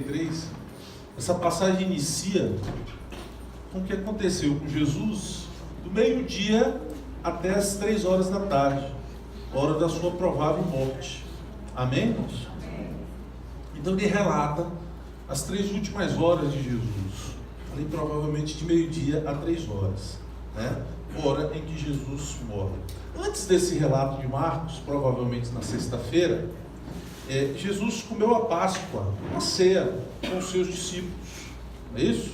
33, essa passagem inicia com o que aconteceu com Jesus do meio-dia até as 3 horas da tarde, hora da sua provável morte. Amém, irmãos? Então ele relata as 3 últimas horas de Jesus, ali provavelmente de meio-dia a 3 horas, né? Hora em que Jesus morre. Antes desse relato de Marcos, provavelmente na sexta-feira, Jesus comeu a Páscoa, uma ceia com os seus discípulos, não é isso?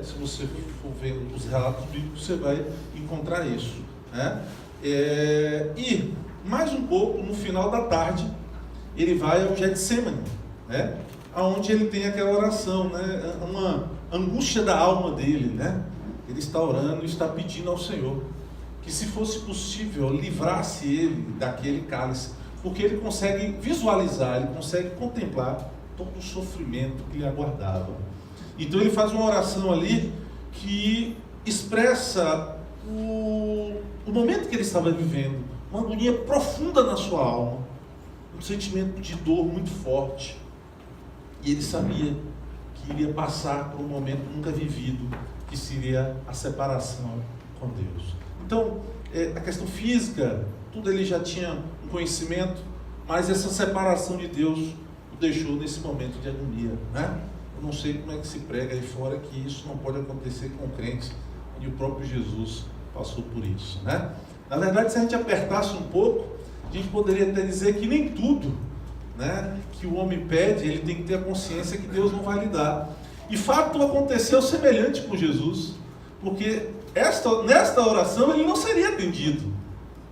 Se você for ver os relatos bíblicos, você vai encontrar isso, né? E mais um pouco, no final da tarde, ele vai ao Getsemane, né? Onde ele tem aquela oração, né? Uma angústia da alma dele, né? Ele está orando e está pedindo ao Senhor que, se fosse possível, livrasse ele daquele cálice, porque ele consegue visualizar, ele consegue contemplar todo o sofrimento que lhe aguardava. Então ele faz uma oração ali que expressa o momento que ele estava vivendo, uma agonia profunda na sua alma, um sentimento de dor muito forte, e ele sabia que iria passar por um momento nunca vivido, que seria a separação com Deus. Então, a questão física, tudo ele já tinha um conhecimento, mas essa separação de Deus o deixou nesse momento de agonia, né? Eu não sei como é que se prega aí fora que isso não pode acontecer com crentes, e o próprio Jesus passou por isso, né? Na verdade, se a gente apertasse um pouco, a gente poderia até dizer que nem tudo, né, que o homem pede, ele tem que ter a consciência que Deus não vai lhe dar. E fato aconteceu semelhante com Jesus, porque nesta oração ele não seria atendido.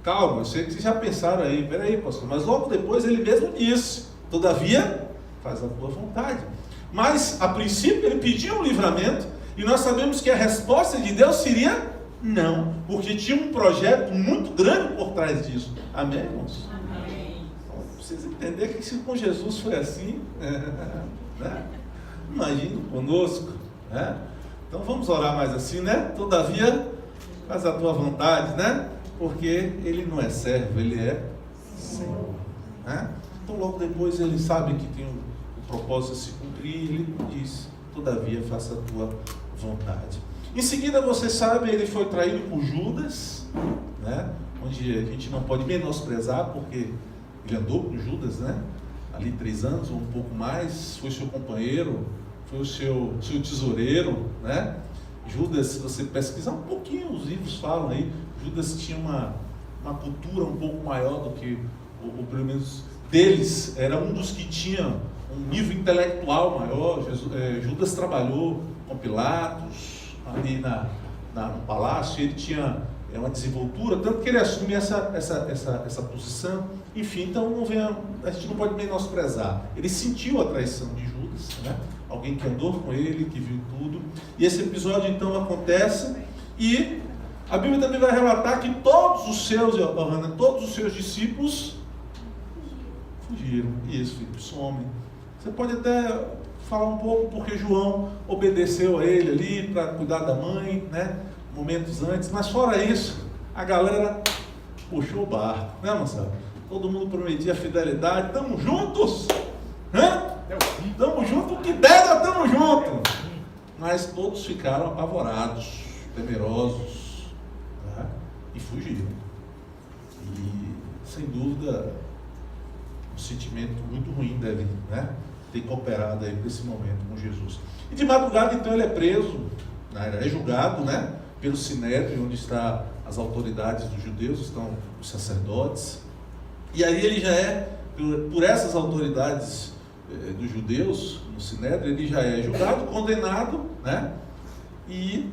Calma, eu sei que vocês já pensaram aí, peraí, pastor, mas logo depois ele mesmo disse: todavia, faz a tua vontade. Mas, a princípio, ele pediu um livramento, e nós sabemos que a resposta de Deus seria não, porque tinha um projeto muito grande por trás disso. Amém, irmãos? Amém. Então, vocês entenderem que se com Jesus foi assim, né? Imagine conosco, né? Então vamos orar mais assim, né? Todavia, faz a tua vontade, né? Porque ele não é servo, ele é Senhor, né? Então logo depois ele sabe que tem o propósito de se cumprir, e ele diz: todavia, faça a tua vontade. Em seguida, você sabe, ele foi traído por Judas, né? Onde a gente não pode menosprezar, porque ele andou com Judas, né? Ali 3 anos ou um pouco mais, foi seu companheiro, foi o seu tesoureiro, né? Judas, se você pesquisar um pouquinho, os livros falam aí, Judas tinha uma cultura um pouco maior do que, ou pelo menos deles, era um dos que tinha um nível intelectual maior. Judas trabalhou com Pilatos, ali no palácio, ele tinha uma desenvoltura, tanto que ele assume essa posição. Enfim, então a gente não pode menosprezar. Ele sentiu a traição de Judas, né? Alguém que andou com ele, que viu tudo. E esse episódio então acontece, e a Bíblia também vai relatar que todos os seus discípulos fugiram, e esse filho some. Você pode até falar um pouco porque João obedeceu a ele ali para cuidar da mãe, né? Momentos antes, mas fora isso, a galera puxou o barco, né, moçada? Todo mundo prometia fidelidade, estamos juntos, né? Estamos juntos, o que der, nós estamos juntos. Mas todos ficaram apavorados, temerosos, né? E fugiram. E, sem dúvida, um sentimento muito ruim deve, né, ter cooperado aí nesse momento com Jesus. E de madrugada, então, ele é preso, né, é julgado, né, pelo Sinédrio, onde estão as autoridades dos judeus, estão os sacerdotes. E aí ele já é, por essas autoridades dos judeus, no Sinédrio, ele já é julgado, condenado, né, e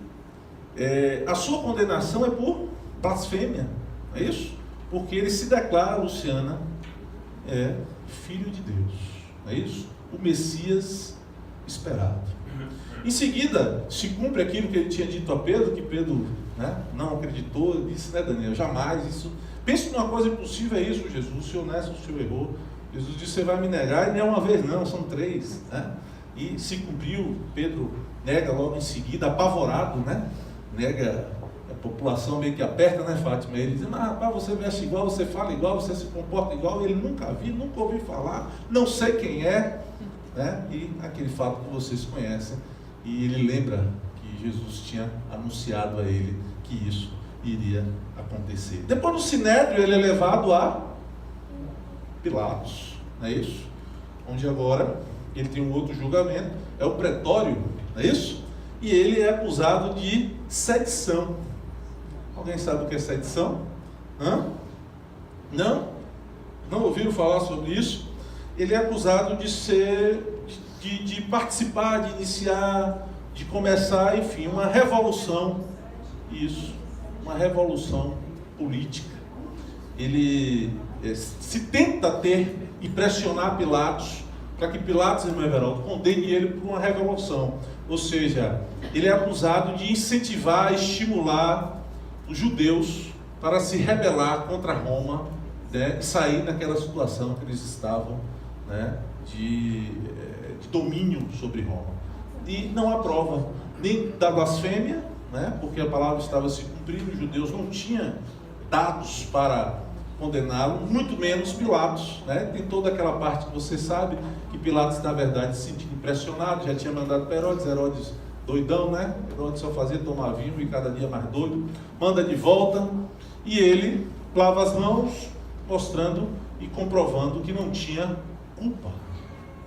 a sua condenação é por blasfêmia, não é isso? Porque ele se declara, Luciana, filho de Deus, não é isso? O Messias esperado. Em seguida, se cumpre aquilo que ele tinha dito a Pedro, que Pedro, né, não acreditou. Ele disse, né, Daniel, jamais isso. Pense numa coisa impossível, é isso, Jesus, se honesto, o senhor errou. Jesus disse, você vai me negar, e não é uma vez não, são 3, né? E se cumpriu, Pedro nega logo em seguida, apavorado, né? Nega, a população meio que aperta, né, Fátima? Ele diz, rapaz, você veste igual, você fala igual, você se comporta igual, ele nunca viu, nunca ouviu falar, não sei quem é. né? E aquele fato que vocês conhecem, e ele lembra que Jesus tinha anunciado a ele que isso iria acontecer. Depois do Sinédrio, ele é levado a Pilatos, não é isso? Onde agora ele tem um outro julgamento, é o pretório, não é isso? E ele é acusado de sedição. Alguém sabe o que é sedição? Não? Não ouviram falar sobre isso? Ele é acusado de de participar, de iniciar, de começar, enfim, uma revolução. Isso, uma revolução política. Ele se tenta ter e pressionar Pilatos, para que Pilatos, irmão Everaldo, condene ele por uma revolução. Ou seja, ele é acusado de incentivar, estimular os judeus para se rebelar contra Roma, né, e sair daquela situação que eles estavam, né, de domínio sobre Roma. E não há prova nem da blasfêmia, né, porque a palavra estava se cumprindo, os judeus não tinham dados para condená-lo, muito menos Pilatos, né? Tem toda aquela parte que você sabe, que Pilatos na verdade se sentia impressionado, já tinha mandado para Herodes doidão, né? Herodes só fazia tomar vinho e cada dia mais doido, manda de volta, e ele lava as mãos, mostrando e comprovando que não tinha culpa.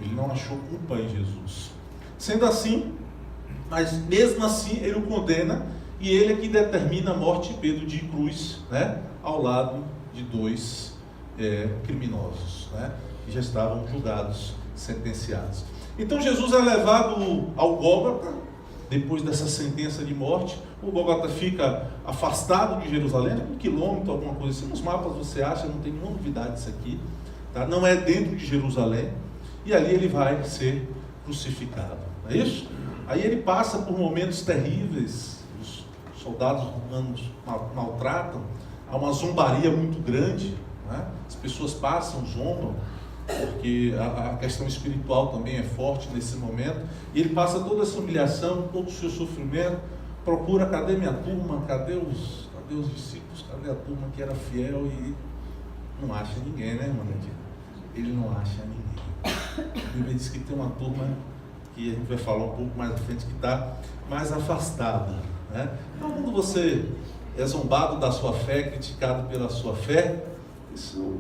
Ele não achou culpa em Jesus. Sendo assim, mas mesmo assim ele o condena, e ele é que determina a morte de Pedro de cruz, né? Ao lado de dois criminosos, né? Que já estavam julgados, sentenciados. Então Jesus é levado ao Gólgota, depois dessa sentença de morte. O Gólgota fica afastado de Jerusalém, 1 quilômetro, alguma coisa assim. Nos mapas você acha, não tem nenhuma novidade isso aqui, tá? Não é dentro de Jerusalém, e ali ele vai ser crucificado, não é isso? Aí ele passa por momentos terríveis, os soldados romanos maltratam, há uma zombaria muito grande, né? As pessoas passam, zombam, porque a questão espiritual também é forte nesse momento, e ele passa toda essa humilhação, todo o seu sofrimento, procura, cadê minha turma, cadê os discípulos, cadê a turma que era fiel, e não acha ninguém, né, irmã? Ele não acha ninguém. A Bíblia diz que tem uma turma que a gente vai falar um pouco mais à frente, que está mais afastada, né? Então, quando você é zombado da sua fé, criticado pela sua fé, isso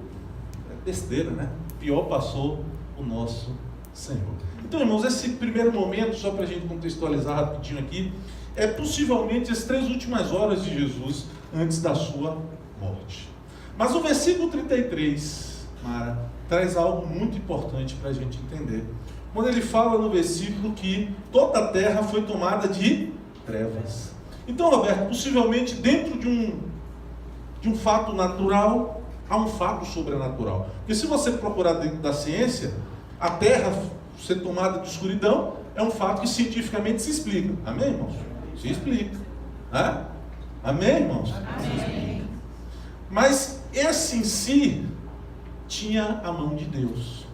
é besteira, né? Pior passou o nosso Senhor. Então, irmãos, esse primeiro momento, só para a gente contextualizar rapidinho aqui, é possivelmente as 3 últimas horas de Jesus antes da sua morte. Mas o versículo 33, Mara, traz algo muito importante para a gente entender. Quando ele fala no versículo que toda a terra foi tomada de trevas. Então, Roberto, possivelmente dentro de um fato natural, há um fato sobrenatural. Porque se você procurar dentro da ciência, a terra ser tomada de escuridão é um fato que cientificamente se explica. Amém, irmãos? Se explica. Amém, irmãos? Amém. Mas esse em si tinha a mão de Deus.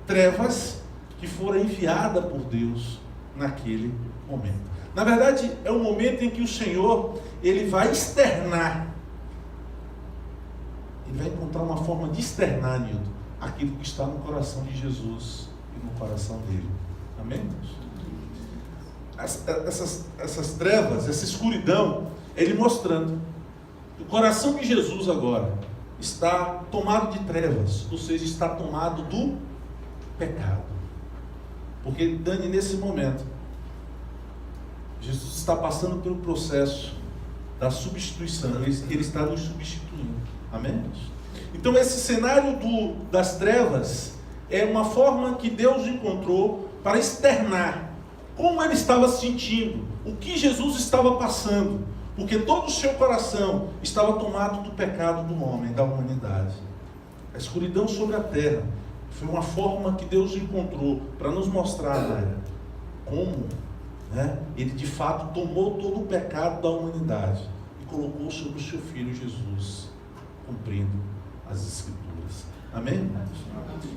Trevas que foram enviadas por Deus naquele momento. Na verdade, é um momento em que o Senhor, ele vai externar, ele vai encontrar uma forma de externar, Nildo, aquilo que está no coração de Jesus e no coração dele. Amém? Essas trevas, essa escuridão, ele mostrando que o coração de Jesus agora está tomado de trevas, ou seja, está tomado do pecado. Porque, Dani, nesse momento, Jesus está passando pelo processo da substituição, ele está nos substituindo. Amém? Então esse cenário das trevas é uma forma que Deus encontrou para externar como ele estava se sentindo, o que Jesus estava passando, porque todo o seu coração estava tomado do pecado do homem, da humanidade. A escuridão sobre a terra foi uma forma que Deus encontrou para nos mostrar, né, como, né, ele de fato tomou todo o pecado da humanidade e colocou sobre o seu Filho Jesus, cumprindo as Escrituras. Amém?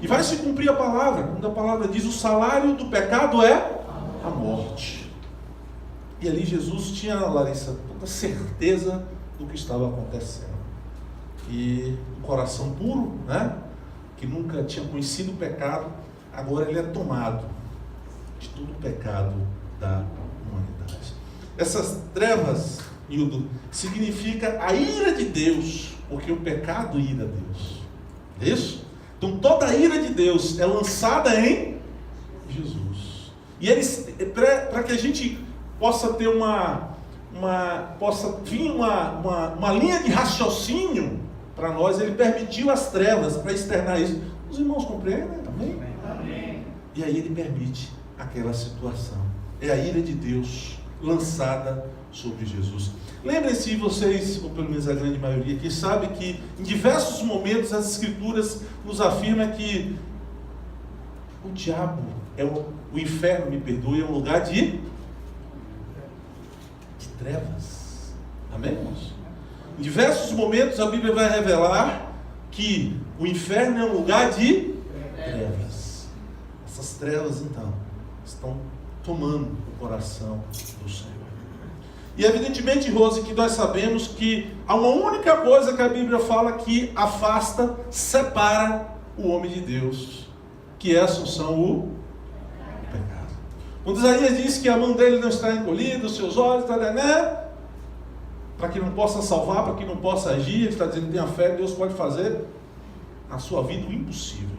E vai se cumprir a palavra, quando a palavra diz: o salário do pecado é a morte. E ali Jesus tinha, Larissa, toda certeza do que estava acontecendo. E o coração puro, né, que nunca tinha conhecido o pecado, agora ele é tomado de todo o pecado da humanidade. Essas trevas, Nildo, significa a ira de Deus, porque o pecado ira a Deus. É isso? Então toda a ira de Deus é lançada em Jesus. E para que a gente possa ter possa vir uma linha de raciocínio para nós, ele permitiu as trevas para externar isso. Os irmãos compreendem? Amém? Amém. E aí ele permite aquela situação. É a ira de Deus lançada sobre Jesus. Lembrem-se vocês, ou pelo menos a grande maioria, que sabe que em diversos momentos as Escrituras nos afirmam que o diabo o inferno, me perdoe, é um lugar de trevas. Amém, irmãos? Em diversos momentos a Bíblia vai revelar que o inferno é um lugar de trevas. Essas trevas, então, estão tomando o coração do Senhor. E evidentemente, Rose, que nós sabemos que há uma única coisa que a Bíblia fala que afasta, separa o homem de Deus, que é a assunção, o pecado. Quando Isaías diz que a mão dele não está encolhida, os seus olhos, para que não possa salvar, para que não possa agir, ele está dizendo que tenha fé, Deus pode fazer na sua vida o impossível.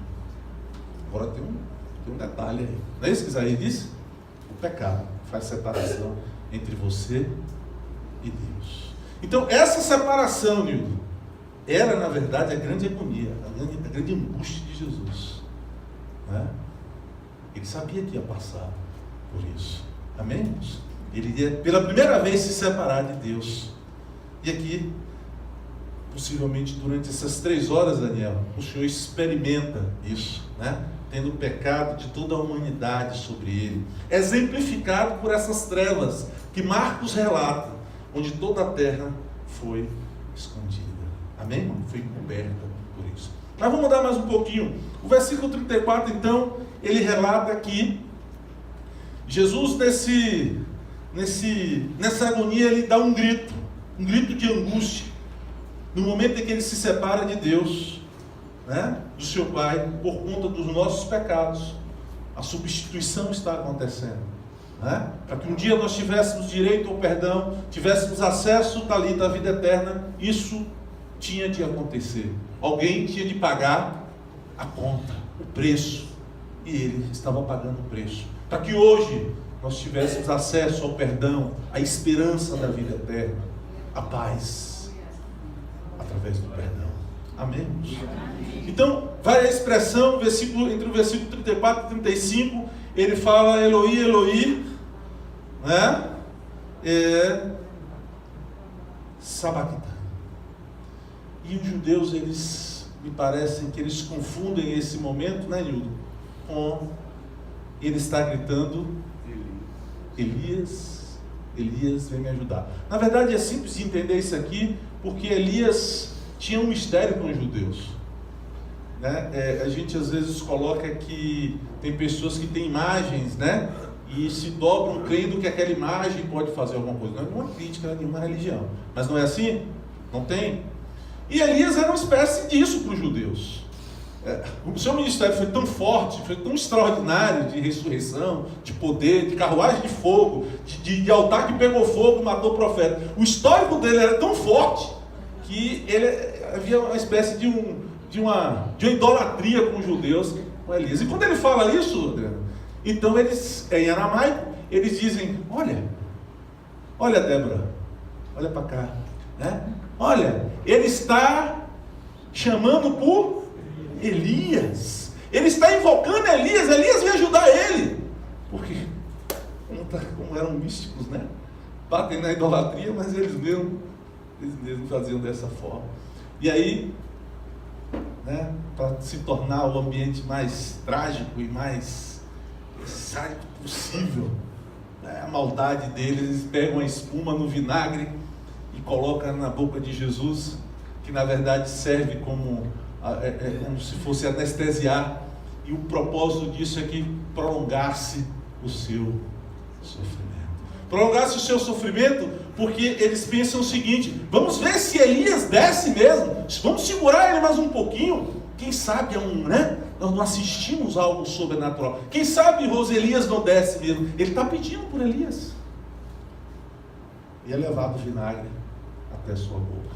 Agora tem um detalhe aí. Não é isso que Isaías disse? O pecado faz separação entre você e Deus. Então essa separação, Nildo, era na verdade a grande agonia, a grande angústia de Jesus, né? Ele sabia que ia passar por isso. Amém, irmãos? Ele ia pela primeira vez se separar de Deus. E aqui, possivelmente durante essas 3 horas, Daniel, o Senhor experimenta isso, né? Tendo o pecado de toda a humanidade sobre ele, exemplificado por essas trevas que Marcos relata, onde toda a terra foi escondida. Amém, irmão? Foi coberta por isso. Mas vamos mudar mais um pouquinho. O versículo 34, então, ele relata que Jesus, nessa agonia, ele dá um grito de angústia, no momento em que ele se separa de Deus, né, do seu Pai, por conta dos nossos pecados. A substituição está acontecendo, né, para que um dia nós tivéssemos direito ao perdão, tivéssemos acesso à vida eterna. Isso tinha de acontecer. Alguém tinha de pagar a conta, o preço, e ele estava pagando o preço, para que hoje nós tivéssemos acesso ao perdão, à esperança da vida eterna, a paz, através do perdão. Amém? Então, vai a expressão, entre o versículo 34 e 35, ele fala Eloi, Eloi, né? Sabachthani. E os judeus, eles, me parecem que eles confundem esse momento, né, Nildo, com ele está gritando, Elias, vem me ajudar. Na verdade é simples de entender isso aqui, porque Elias tinha um mistério com os judeus, né? A gente às vezes coloca que tem pessoas que têm imagens, né? E se dobram crendo que aquela imagem pode fazer alguma coisa. Não é uma crítica a nenhuma religião, mas não é assim? Não tem? E Elias era uma espécie disso para os judeus. O seu ministério foi tão forte, foi tão extraordinário, de ressurreição, de poder, de carruagem de fogo, de altar que pegou fogo, matou o profeta. O histórico dele era tão forte que havia uma espécie de uma idolatria com os judeus, com Elias. E quando ele fala isso, Adriano, então eles, em aramaico, eles dizem, olha Débora, olha para cá, né? Olha, ele está chamando por Elias, ele está invocando Elias vem ajudar ele, porque como eram místicos, né? Batem na idolatria, mas eles mesmos faziam dessa forma. E aí, né, para se tornar o ambiente mais trágico e mais sádico possível, né, a maldade deles, eles pegam a espuma no vinagre e colocam na boca de Jesus, que na verdade serve como se fosse anestesiar, e o propósito disso é que prolongasse o seu sofrimento. Prolongasse o seu sofrimento, porque eles pensam o seguinte: vamos ver se Elias desce mesmo, vamos segurar ele mais um pouquinho, quem sabe nós não assistimos a algo sobrenatural. Quem sabe Elias não desce mesmo. Ele está pedindo por Elias. E é levado vinagre até sua boca.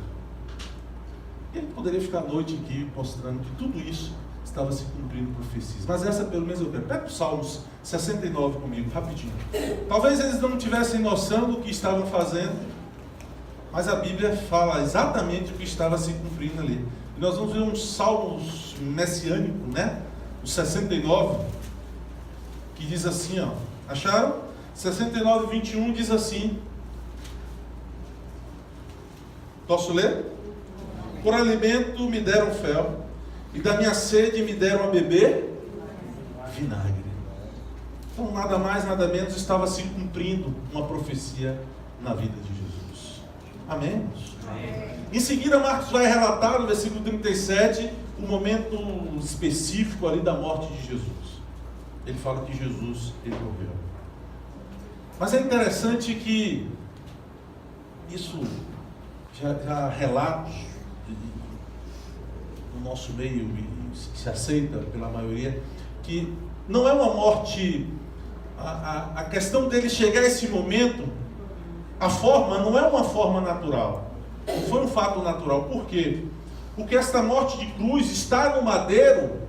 Ele poderia ficar a noite aqui mostrando que tudo isso estava se cumprindo profecias. Mas essa pelo menos eu quero. Pega o Salmos 69 comigo, rapidinho. Talvez eles não tivessem noção do que estavam fazendo, mas a Bíblia fala exatamente o que estava se cumprindo ali. E nós vamos ver um Salmos messiânico, né? O 69, que diz assim, ó. Acharam? 69, 21 diz assim. Posso ler? Por alimento me deram fel, e da minha sede me deram a beber vinagre. Então, nada mais, nada menos, estava se cumprindo uma profecia na vida de Jesus. Amém? Amém. Em seguida, Marcos vai relatar, no versículo 37, o momento específico ali da morte de Jesus. Ele fala que Jesus, ele morreu. Mas é interessante que isso já há relatos no nosso meio, e se aceita pela maioria, que não é uma morte, a questão dele chegar a esse momento, a forma não é uma forma natural, não foi um fato natural. Por quê? Porque esta morte de cruz, estar no madeiro,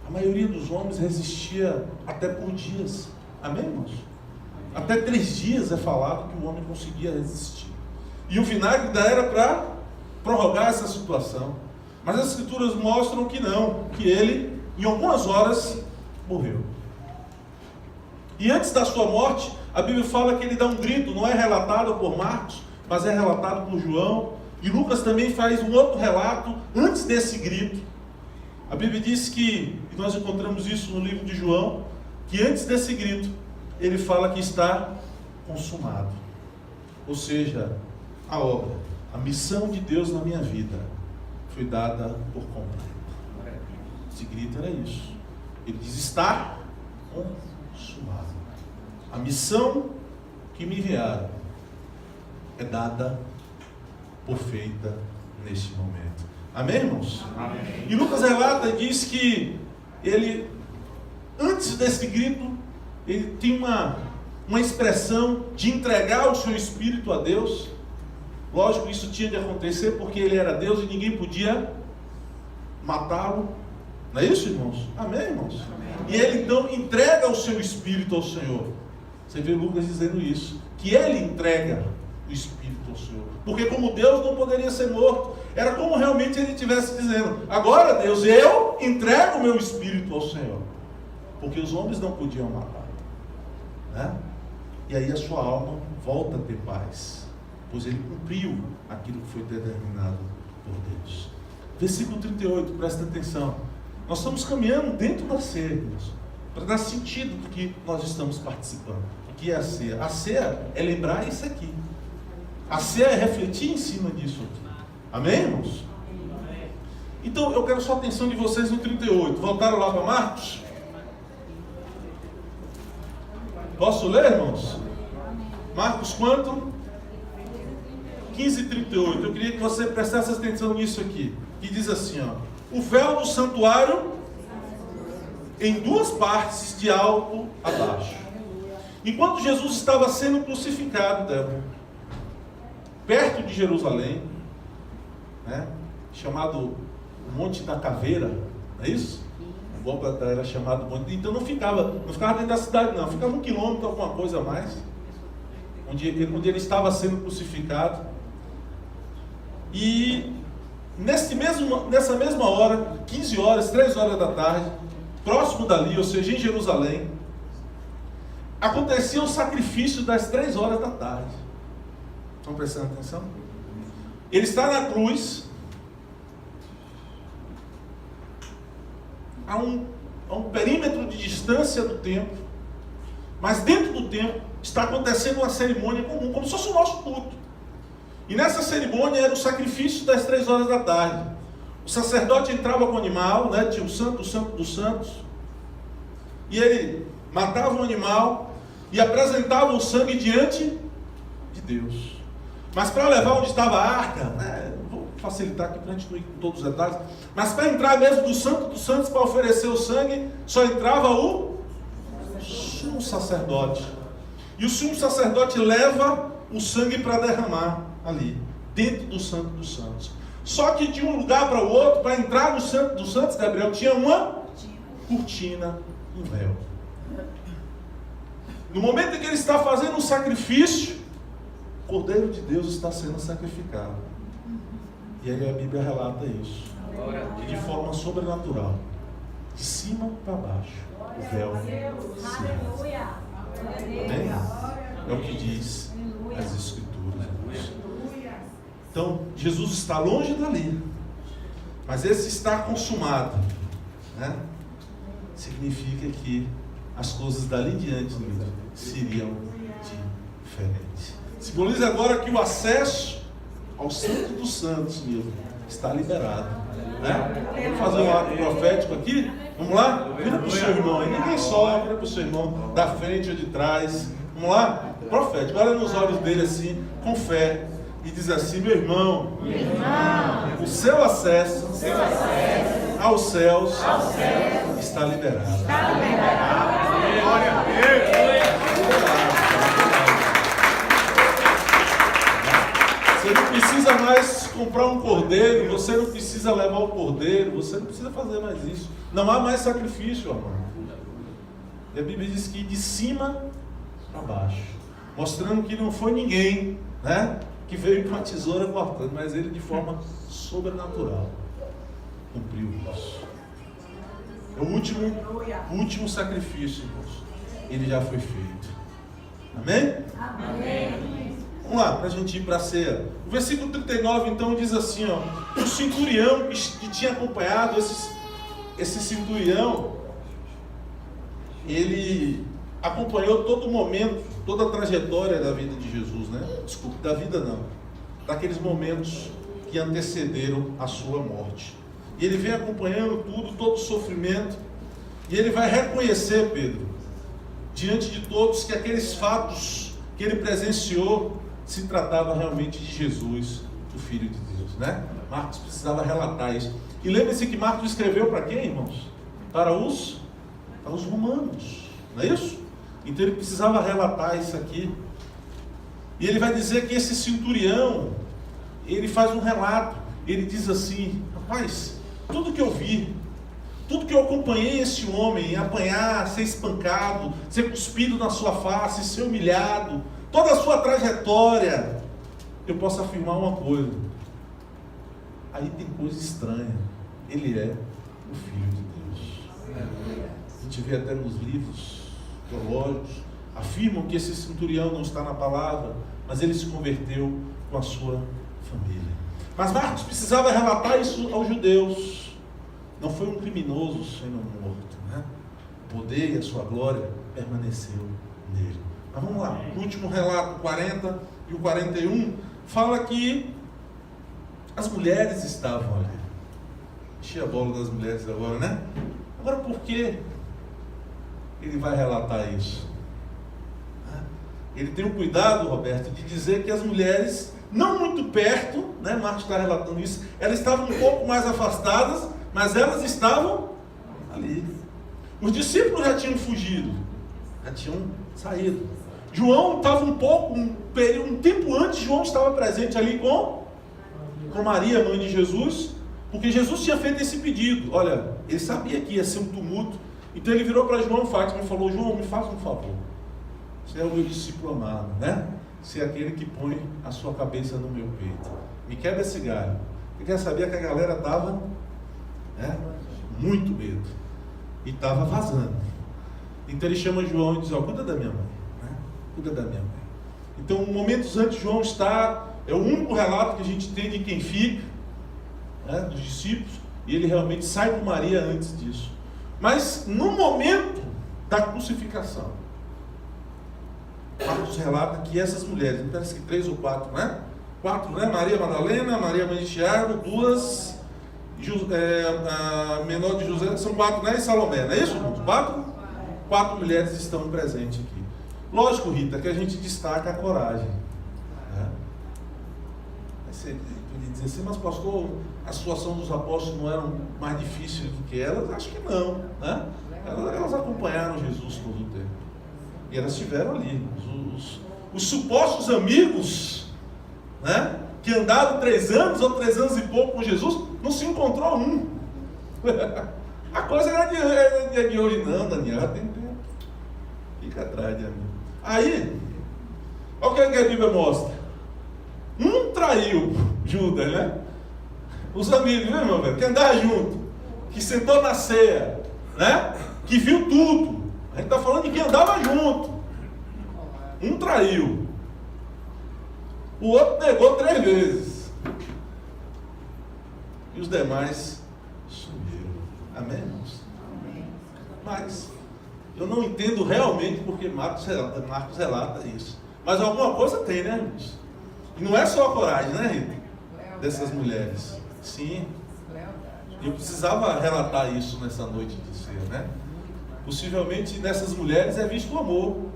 a maioria dos homens resistia até por dias. Amém, irmãos? Até 3 dias é falado que o homem conseguia resistir. E o vinagre ainda era para prorrogar essa situação. Mas as escrituras mostram que não, que ele, em algumas horas, morreu. E antes da sua morte, a Bíblia fala que ele dá um grito, não é relatado por Marcos, mas é relatado por João. E Lucas também faz um outro relato antes desse grito. A Bíblia diz que, e nós encontramos isso no livro de João, que antes desse grito, ele fala que está consumado. Ou seja, a obra, a missão de Deus na minha vida foi dada por completo. Esse grito era isso. Ele diz: está consumado. A missão que me enviaram é dada por feita neste momento. Amém, irmãos? Amém. E Lucas relata e diz que ele, antes desse grito, ele tinha uma expressão de entregar o seu espírito a Deus. Lógico, isso tinha de acontecer porque ele era Deus e ninguém podia matá-lo. Não é isso, irmãos? Amém, irmãos? Amém. E ele então entrega o seu espírito ao Senhor. Você vê Lucas dizendo isso, que ele entrega o espírito ao Senhor. Porque como Deus não poderia ser morto, era como realmente ele estivesse dizendo: agora, Deus, eu entrego o meu espírito ao Senhor. Porque os homens não podiam matar, né? E aí a sua alma volta a ter paz, pois ele cumpriu aquilo que foi determinado por Deus. Versículo 38, presta atenção. Nós estamos caminhando dentro da ceia, para dar sentido do que nós estamos participando. O que é a ceia? A ceia é lembrar isso aqui. A ceia é refletir em cima disso aqui. Amém, irmãos? Então eu quero só a atenção de vocês no 38. Voltaram lá para Marcos? Posso ler, irmãos? Marcos quanto? 15:38. Eu queria que você prestasse atenção nisso aqui. Que diz assim, ó: o véu do santuário em 2 partes, de alto a baixo. Enquanto Jesus estava sendo crucificado, perto de Jerusalém, né, chamado Monte da Caveira, não é isso? Era chamado Monte. Então não ficava dentro da cidade, não, ficava 1 quilômetro, alguma coisa a mais, onde ele estava sendo crucificado. E nessa mesma hora, 15 horas, 3 horas da tarde, próximo dali, ou seja, em Jerusalém, acontecia o sacrifício das 3 horas da tarde. Estão prestando atenção? Ele está na cruz, a um perímetro de distância do templo, mas dentro do templo está acontecendo uma cerimônia comum, como se fosse o nosso culto. E nessa cerimônia era o sacrifício das 3 horas da tarde. O sacerdote entrava com o animal, né? Tinha o santo dos santos, e ele matava o animal e apresentava o sangue diante de Deus. Mas para levar onde estava a arca, né, facilitar aqui para a gente não ir com todos os detalhes. Mas para entrar mesmo do Santo dos Santos, para oferecer o sangue, só entrava o sumo sacerdote. E o sumo sacerdote leva o sangue para derramar ali, dentro do Santo dos Santos. Só que de um lugar para o outro, para entrar no Santo dos Santos, Gabriel, tinha uma cortina, um véu. No momento em que ele está fazendo um sacrifício, o Cordeiro de Deus está sendo sacrificado. E aí a Bíblia relata isso. E de forma sobrenatural. De cima para baixo. O véu se rasga. Amém? É o que diz as Escrituras. Então, Jesus está longe dali. Mas esse estar consumado, né, significa que as coisas dali em diante seriam diferentes. Simboliza agora que o acesso ao Santo dos Santos mesmo está liberado, né? Vamos fazer um ato profético aqui? Vamos lá? Vira para o seu irmão aí, ninguém sobe, vira para o seu irmão, da frente ou de trás. Vamos lá? Profético, olha nos olhos dele assim, com fé, e diz assim: meu irmão, o seu acesso aos céus está liberado. Glória a Deus. Você não precisa mais comprar um cordeiro, você não precisa levar o cordeiro, você não precisa fazer mais isso. Não há mais sacrifício, amor. E a Bíblia diz que de cima para baixo, mostrando que não foi ninguém, né, que veio com a tesoura cortando, mas ele de forma sobrenatural cumpriu isso. É o último sacrifício, irmãos. Ele já foi feito. Amém? Amém. Vamos lá, para a gente ir para a ceia. O versículo 39 então diz assim, ó: o centurião que tinha acompanhado esse centurião, ele acompanhou todo o momento, toda a trajetória da vida de Jesus, né? Desculpe, da vida não, daqueles momentos que antecederam a sua morte. E ele vem acompanhando tudo, todo o sofrimento, e ele vai reconhecer, Pedro, diante de todos, que aqueles fatos que ele presenciou se tratava realmente de Jesus, o Filho de Deus, né? Marcos precisava relatar isso. E lembre-se que Marcos escreveu para quem, irmãos? Para os romanos, não é isso? Então ele precisava relatar isso aqui. E ele vai dizer que esse centurião, ele faz um relato. Ele diz assim: rapaz, tudo que eu vi, tudo que eu acompanhei esse homem, apanhar, ser espancado, ser cuspido na sua face, ser humilhado, toda a sua trajetória, eu posso afirmar uma coisa: aí tem coisa estranha. Ele é o Filho de Deus. A gente vê até nos livros teológicos, afirmam que esse centurião não está na palavra, mas ele se converteu com a sua família. Mas Marcos precisava relatar isso aos judeus. Não foi um criminoso sendo morto, né? O poder e a sua glória permaneceu nele. Mas vamos lá, o último relato, 40 e o 41, fala que as mulheres estavam ali. Enchi a bola das mulheres agora, né? Agora, por que ele vai relatar isso? Ele tem um cuidado, Roberto, de dizer que as mulheres, não muito perto, né? Marcos está relatando isso, elas estavam um pouco mais afastadas, mas elas estavam ali. Os discípulos já tinham fugido, já tinham saído. João estava um tempo antes, João estava presente ali com Maria, mãe de Jesus, porque Jesus tinha feito esse pedido. Olha, ele sabia que ia ser um tumulto, então ele virou para João Fátima e falou: João, me faz um favor, você é o meu discípulo amado, né? Você é aquele que põe a sua cabeça no meu peito, me quebra esse galho. Ele quer saber que a galera estava, né, muito medo, e estava vazando. Então ele chama João e diz: ó, cuida da minha mãe, né? Cuida da minha mãe. Então, momentos antes, João é o único relato que a gente tem de quem fica, né, dos discípulos, e ele realmente sai com Maria antes disso. Mas no momento da crucificação, Marcos relata que essas mulheres, parece que 3 ou 4, né? 4, né? Maria Madalena, Maria mãe de Tiago, 2, a menor de José, são 4, né? E Salomé, não é isso, irmãos? 4 mulheres estão presentes aqui. Lógico, Rita, que a gente destaca a coragem, né? Vai ser dizer assim, mas pastor, a situação dos apóstolos não era mais difícil do que elas? Acho que não, né? Elas acompanharam Jesus todo o tempo. E elas estiveram ali. Os supostos amigos, né, que andaram 3 anos ou 3 anos e pouco com Jesus, não se encontrou um. A coisa não é de hoje não, Daniel, tem tempo. Fica atrás de mim. Aí, olha o que a Bíblia mostra. Um traiu Judas, né? Os amigos, né, meu velho? Que andaram junto, que sentou na ceia, né? Que viu tudo. A gente está falando de quem andava junto. Um traiu. O outro negou 3 vezes. E os demais sumiram. Amém, irmãos? Mas eu não entendo realmente porque Marcos relata isso. Mas alguma coisa tem, né, irmãos? E não é só a coragem, né, Rita? Dessas mulheres. Sim. Eu precisava relatar isso nessa noite de ceia, né? Possivelmente nessas mulheres é visto o amor,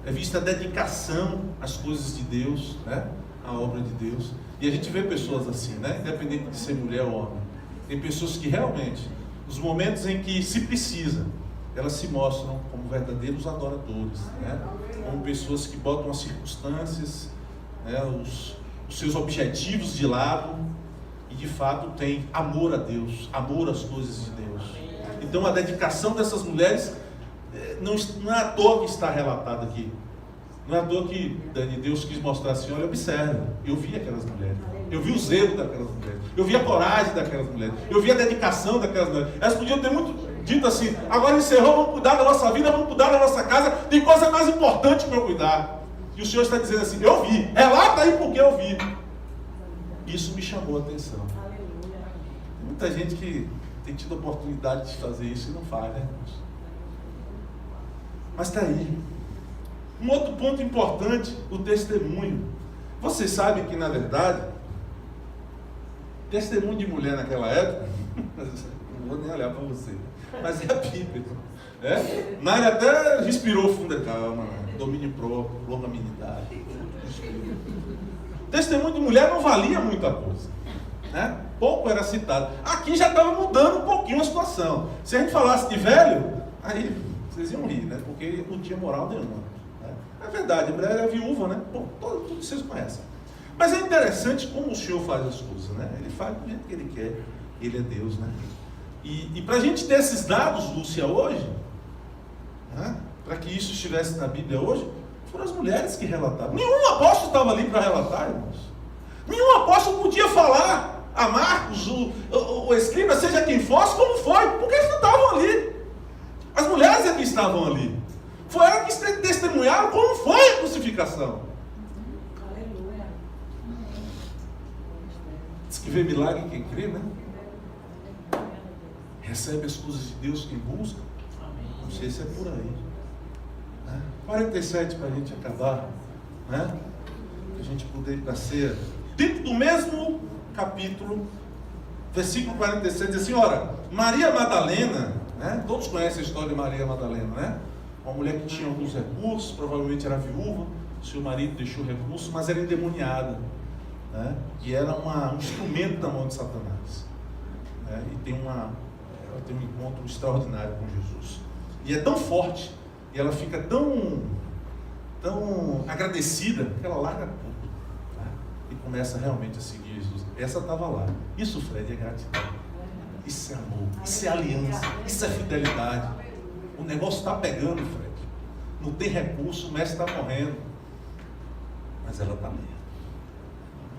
é vista a dedicação às coisas de Deus, né? A obra de Deus. E a gente vê pessoas assim, né? Independente de ser mulher ou homem. Tem pessoas que realmente, nos momentos em que se precisa, elas se mostram como verdadeiros adoradores, né? Como pessoas que botam as circunstâncias, né? Os seus objetivos de lado e de fato têm amor a Deus, amor às coisas de Deus. Então a dedicação dessas mulheres não é à toa que está relatada aqui. Não é à toa que Deus quis mostrar assim, olha, observa, eu vi aquelas mulheres, eu vi o zelo daquelas mulheres, eu vi a coragem daquelas mulheres, eu vi a dedicação daquelas mulheres. Elas podiam ter muito dito assim, agora encerrou, vamos cuidar da nossa vida, vamos cuidar da nossa casa, tem coisa mais importante para eu cuidar. E o Senhor está dizendo assim, eu vi, relata aí porque eu vi. Isso me chamou a atenção. Tem muita gente que tem tido a oportunidade de fazer isso e não faz, né, irmãos? Mas está aí. Um outro ponto importante, o testemunho. Vocês sabem que, na verdade, testemunho de mulher naquela época, não vou nem olhar para você, mas é a Bíblia. Nária até respirou fundo, calma, domínio próprio, longanimidade. Testemunho de mulher não valia muita coisa, né? Pouco era citado. Aqui já estava mudando um pouquinho a situação. Se a gente falasse de velho, aí vocês iam rir, né? Porque não tinha moral nenhuma. Né? É verdade, a mulher era viúva, né? Bom, tudo vocês conhecem. Mas é interessante como o Senhor faz as coisas, né? Ele faz do jeito que Ele quer. Ele é Deus, né? E para a gente ter esses dados, Lúcia, hoje, né? Para que isso estivesse na Bíblia hoje, foram as mulheres que relataram. Nenhum apóstolo estava ali para relatar, irmãos. Nenhum apóstolo podia falar a Marcos, o escriba, seja quem fosse, como foi, porque eles não estavam ali. As mulheres é que estavam ali. Foi elas que testemunharam como foi a crucificação. Aleluia. Diz que vê milagre quem crê, né? Recebe as coisas de Deus quem busca. Não sei se é por aí. 47 para a gente acabar, né? Para a gente poder ir para a ceia. Dentro do mesmo capítulo, versículo 47, diz assim, ora, Maria Madalena, né? Todos conhecem a história de Maria Madalena, né? Uma mulher que tinha alguns recursos, provavelmente era viúva, seu marido deixou recursos, mas era endemoniada, né? E era um instrumento na mão de Satanás, né? E ela tem um encontro extraordinário com Jesus. E é tão forte, e ela fica tão agradecida, que ela larga tudo, né? E começa realmente a seguir Jesus. Essa estava lá. Isso, Fred, é gratidão. Isso é amor, isso é aliança, isso é fidelidade. O negócio está pegando, Fred. Não tem recurso, o mestre está morrendo. Mas ela está ali.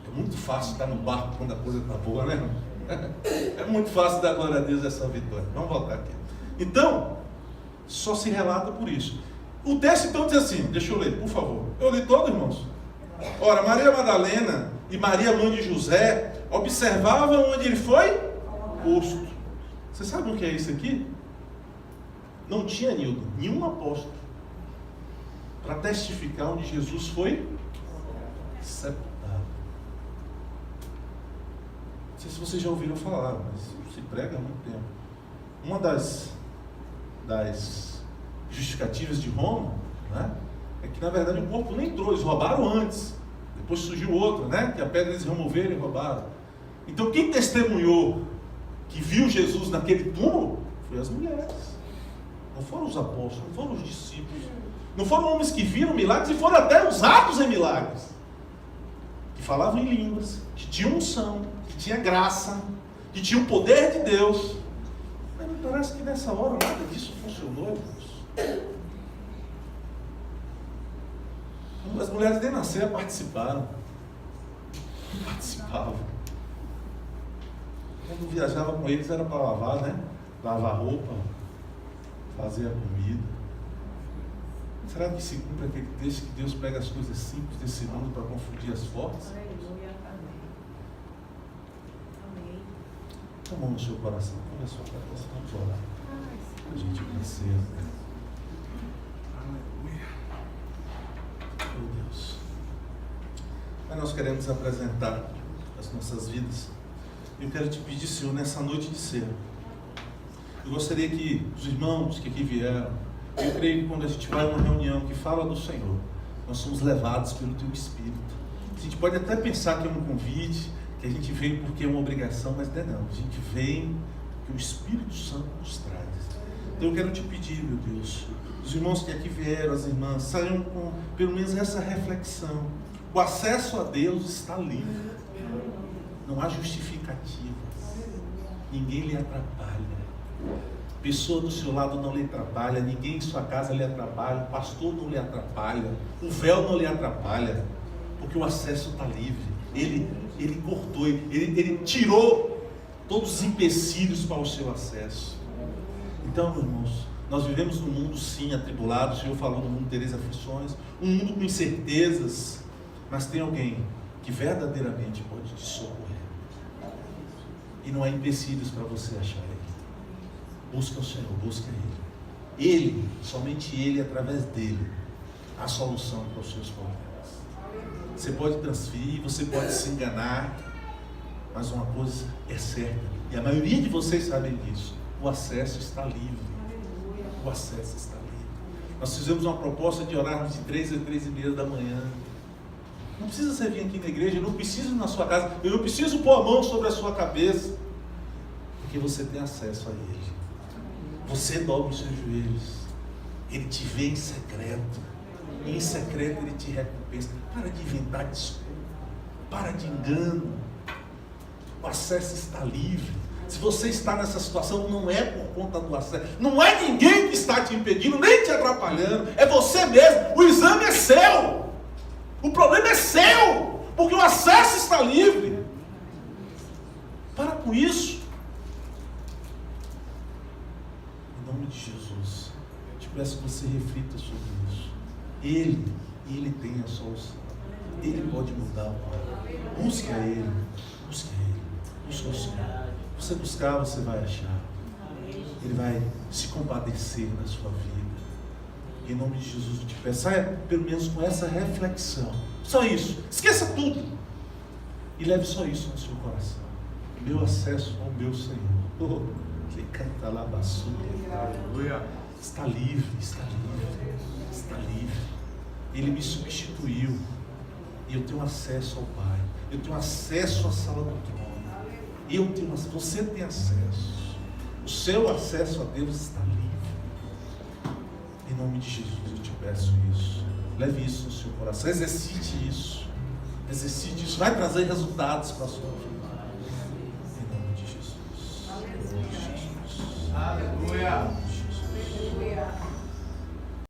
É muito fácil estar no barco quando a coisa está boa, né, irmão? É muito fácil dar glória a Deus essa vitória. Vamos voltar aqui. Então, só se relata por isso. O texto então diz assim, deixa eu ler, por favor. Eu li todo, irmãos. Ora, Maria Madalena e Maria, mãe de José, observavam onde ele foi posto. Você sabe o que é isso aqui? Não tinha, Nildo, nenhum apóstolo para testificar onde Jesus foi sepultado. Não sei se vocês já ouviram falar, mas se prega há muito tempo. Uma das justificativas de Roma, né, é que na verdade o corpo nem entrou, eles roubaram antes. Depois surgiu outra, né, que a pedra eles removeram e roubaram. Então quem testemunhou que viu Jesus naquele túmulo foi as mulheres. Não foram os apóstolos, não foram os discípulos. Não foram homens que viram milagres e foram até usados em milagres. Que falavam em línguas, que tinham unção, que tinha graça, que tinha o poder de Deus. Mas não parece que nessa hora nada disso funcionou, irmãos. As mulheres nem na ceia participaram. Não participavam. Quando viajava com eles era para lavar, né? Lavar roupa, fazer a comida. Será que se cumpre aquele texto que Deus pega as coisas simples desse mundo para confundir as fortes? Aleluia, amém. Põe a mão no seu coração, põe a sua cabeça, vamos orar. A gente crescer. Aleluia. Meu Deus. Mas nós queremos apresentar as nossas vidas. Eu quero te pedir, Senhor, nessa noite de ceia. Eu gostaria que os irmãos que aqui vieram, eu creio que quando a gente vai numa reunião que fala do Senhor, nós somos levados pelo Teu Espírito. A gente pode até pensar que é um convite, que a gente vem porque é uma obrigação, mas não é não. A gente vem porque o Espírito Santo nos traz. Então eu quero te pedir, meu Deus, os irmãos que aqui vieram, as irmãs, saiam com pelo menos essa reflexão. O acesso a Deus está livre. Não há justificativas. Ninguém lhe atrapalha. Pessoa do seu lado não lhe atrapalha, ninguém em sua casa lhe atrapalha, o pastor não lhe atrapalha, o véu não lhe atrapalha, porque o acesso está livre. Ele cortou, ele tirou todos os empecilhos para o seu acesso. Então, irmãos, nós vivemos num mundo sim atribulado. O Senhor falou no mundo tereis aflições, um mundo com incertezas, mas tem alguém que verdadeiramente pode te socorrer. E não há empecilhos para você achar Ele. Busca o Senhor, busca Ele. Ele, somente Ele, através dEle, a solução para os seus problemas. Você pode transferir, você pode se enganar, mas uma coisa é certa, e a maioria de vocês sabem disso: o acesso está livre. O acesso está livre. Nós fizemos uma proposta de orarmos de 3 a 3:30 da manhã. Não precisa você vir aqui na igreja, eu não preciso ir na sua casa, eu não preciso pôr a mão sobre a sua cabeça, porque você tem acesso a Ele. Você dobra os seus joelhos, Ele te vê em secreto, e em secreto Ele te recompensa. Para de inventar desculpa, para de engano, o acesso está livre. Se você está nessa situação, não é por conta do acesso, não é ninguém que está te impedindo, nem te atrapalhando, é você mesmo. O exame é seu, o problema é seu, porque o acesso está livre. Para com isso. Em nome de Jesus, eu te peço que você reflita sobre isso. Ele tem a solução. Ele pode mudar o quadro. Busque a Ele, busque a Ele, busque o Senhor. Você buscar, você vai achar. Ele vai se compadecer da sua vida. Em nome de Jesus, eu te peço, saia pelo menos com essa reflexão. Só isso. Esqueça tudo. E leve só isso no seu coração. Meu acesso ao meu Senhor. Que canta lá, está livre, está livre, está livre. Ele me substituiu. E eu tenho acesso ao Pai. Eu tenho acesso à sala do trono. Você tem acesso. O seu acesso a Deus está livre. Em nome de Jesus eu te peço isso. Leve isso no seu coração. Exercite isso. Exercite isso. Vai trazer resultados para a sua vida. Em nome de Jesus. Em nome de Jesus. Aleluia.